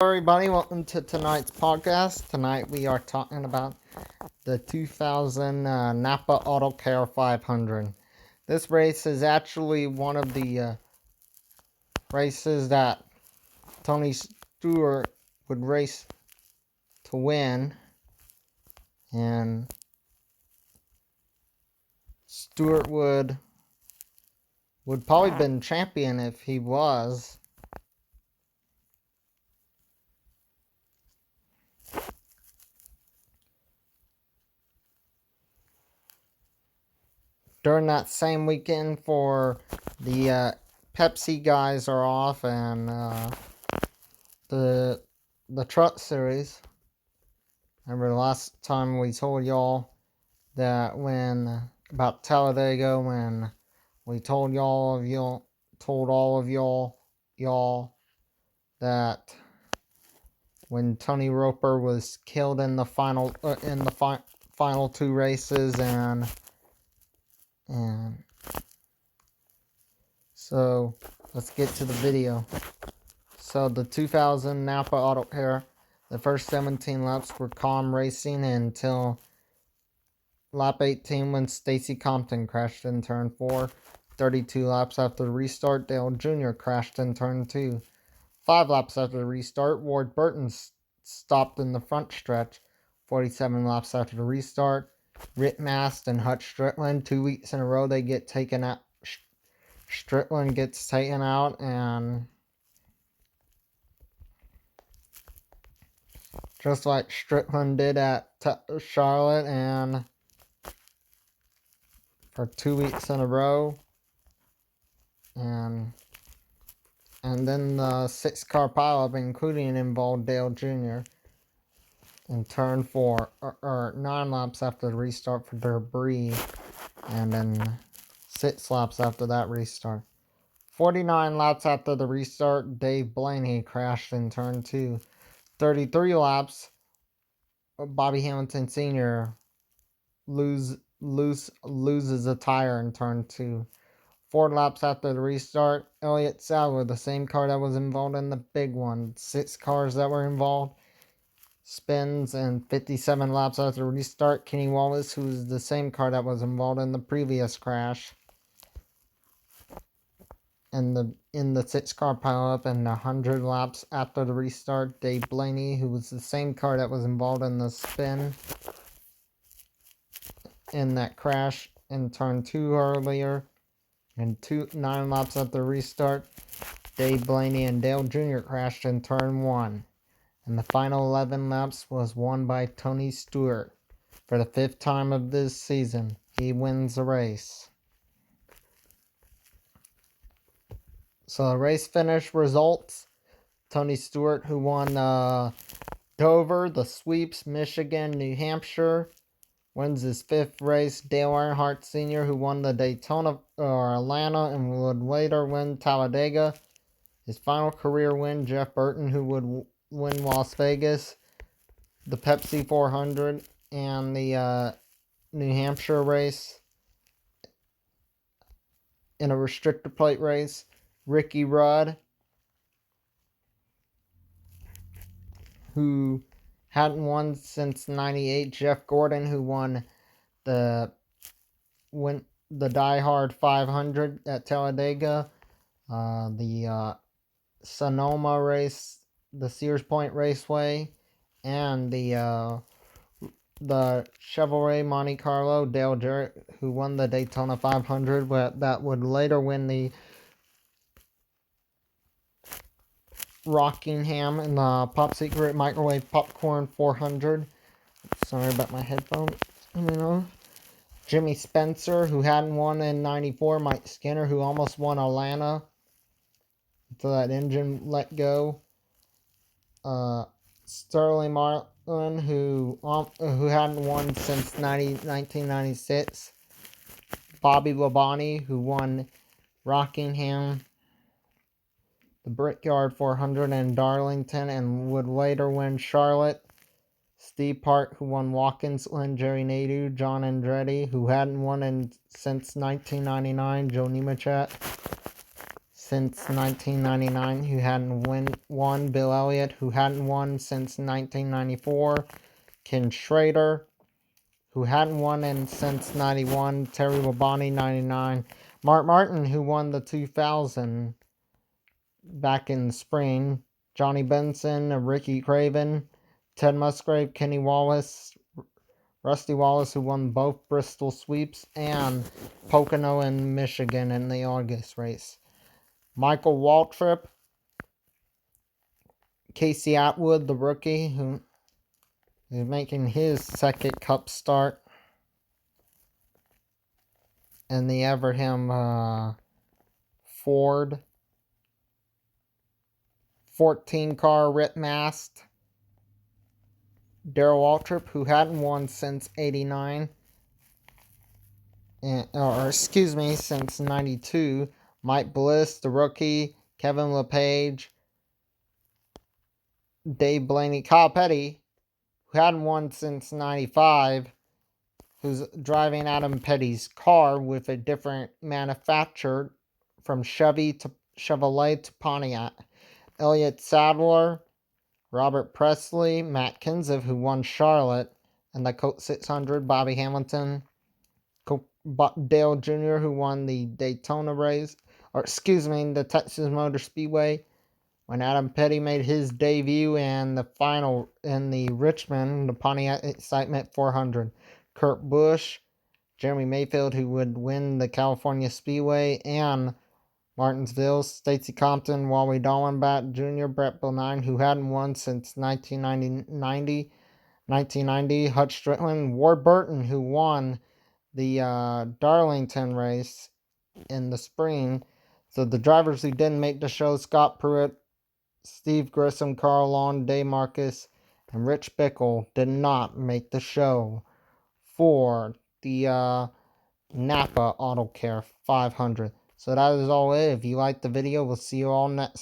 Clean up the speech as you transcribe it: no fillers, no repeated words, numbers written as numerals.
Everybody, welcome to tonight's podcast. Tonight we are talking about the 2000 Napa Autocare 500. This race is actually one of the races that Tony Stewart would race to win, and Stewart would probably been champion if he was. During that same weekend, for the Pepsi guys are off, and the truck series. Remember the last time we told y'all that about Talladega, when we told all of y'all that when Tony Roper was killed in the final final two races, and so let's get to the video. So the 2000 Napa Autocare, the first 17 laps were calm racing until lap 18 when Stacy Compton crashed in turn 4. 32 laps after the restart, Dale Jr. crashed in turn 2. 5 laps after the restart, Ward Burton stopped in the front stretch. 47 laps after the restart, Rick Mast and Hutch Strickland, 2 weeks in a row, they get taken out. Strickland gets taken out, and just like Strickland did at Charlotte, and for 2 weeks in a row, and then the 6-car pileup, including involved Dale Jr. in turn 4, or 9 laps after the restart for debris, and then 6 laps after that restart. 49 laps after the restart, Dave Blaney crashed in turn 2. 33 laps, Bobby Hamilton Sr. loses a tire in turn 2. 4 laps after the restart, Elliott Sadler, the same car that was involved in the big one, 6 cars that were involved, spins. And 57 laps after the restart, Kenny Wallace, who was the same car that was involved in the previous crash, in the 6-car pileup. And 100 laps after the restart, Dave Blaney, who was the same car that was involved in the spin in that crash in turn 2 earlier. And 9 laps after the restart, Dave Blaney and Dale Jr. crashed in turn 1. And the final 11 laps was won by Tony Stewart. For the 5th time of this season, he wins the race. So the race finish results: Tony Stewart, who won Dover, the sweeps, Michigan, New Hampshire, wins his 5th race. Dale Earnhardt Sr., who won the Daytona or Atlanta and would later win Talladega. His final career win, Jeff Burton, who would win Las Vegas, the Pepsi 400, and the New Hampshire race in a restrictor plate race. Ricky Rudd, who hadn't won since '98. Jeff Gordon, who won the Die Hard 500 at Talladega, the Sonoma race, the Sears Point Raceway, and the Chevrolet Monte Carlo. Dale Jarrett, who won the Daytona 500, that would later win the Rockingham and the Pop Secret Microwave Popcorn 400. Sorry about my headphones. Jimmy Spencer, who hadn't won in '94. Mike Skinner, who almost won Atlanta until that engine let go. Sterling Marlin, who hadn't won since 1996. Bobby Labonte, who won Rockingham, the Brickyard 400 in Darlington, and would later win Charlotte. Steve Park, who won Watkins Glen. Jerry Nadeau, John Andretti, who hadn't won since 1999. Joe Nemechek, since 1999, who hadn't won. Bill Elliott, who hadn't won since 1994. Ken Schrader, who hadn't won since 91. Terry Labonte, 99. Mark Martin, who won the 2000 back in the spring. Johnny Benson, Ricky Craven, Ted Musgrave, Kenny Wallace, Rusty Wallace, who won both Bristol sweeps, and Pocono in Michigan in the August race. Michael Waltrip, Casey Atwood, the rookie, who is making his second Cup start, and the Everham Ford 14 car Rip Mast. Darrell Waltrip, who hadn't won since 89, since 92. Mike Bliss, the rookie. Kevin LePage, Dave Blaney, Kyle Petty, who hadn't won since 95, who's driving Adam Petty's car with a different manufacturer from Chevrolet to Pontiac. Elliott Sadler, Robert Presley, Matt Kenseth, who won Charlotte, and the Colt 600, Bobby Hamilton, Dale Jr., who won the Daytona race, the Texas Motor Speedway, when Adam Petty made his debut and the final in the Richmond, the Pontiac Excitement 400. Kurt Busch, Jeremy Mayfield, who would win the California Speedway, and Martinsville, Stacey Compton, Wally Dallenbach Jr., Brett Bonine, who hadn't won since 1990, Hutch Strickland, Ward Burton, who won the Darlington race in the spring. So the drivers who didn't make the show: Scott Pruitt, Steve Grissom, Carl Long, Dave Marcus, and Rich Bickle, did not make the show for the Napa Autocare 500. So that is all it. If you liked the video, we'll see you all next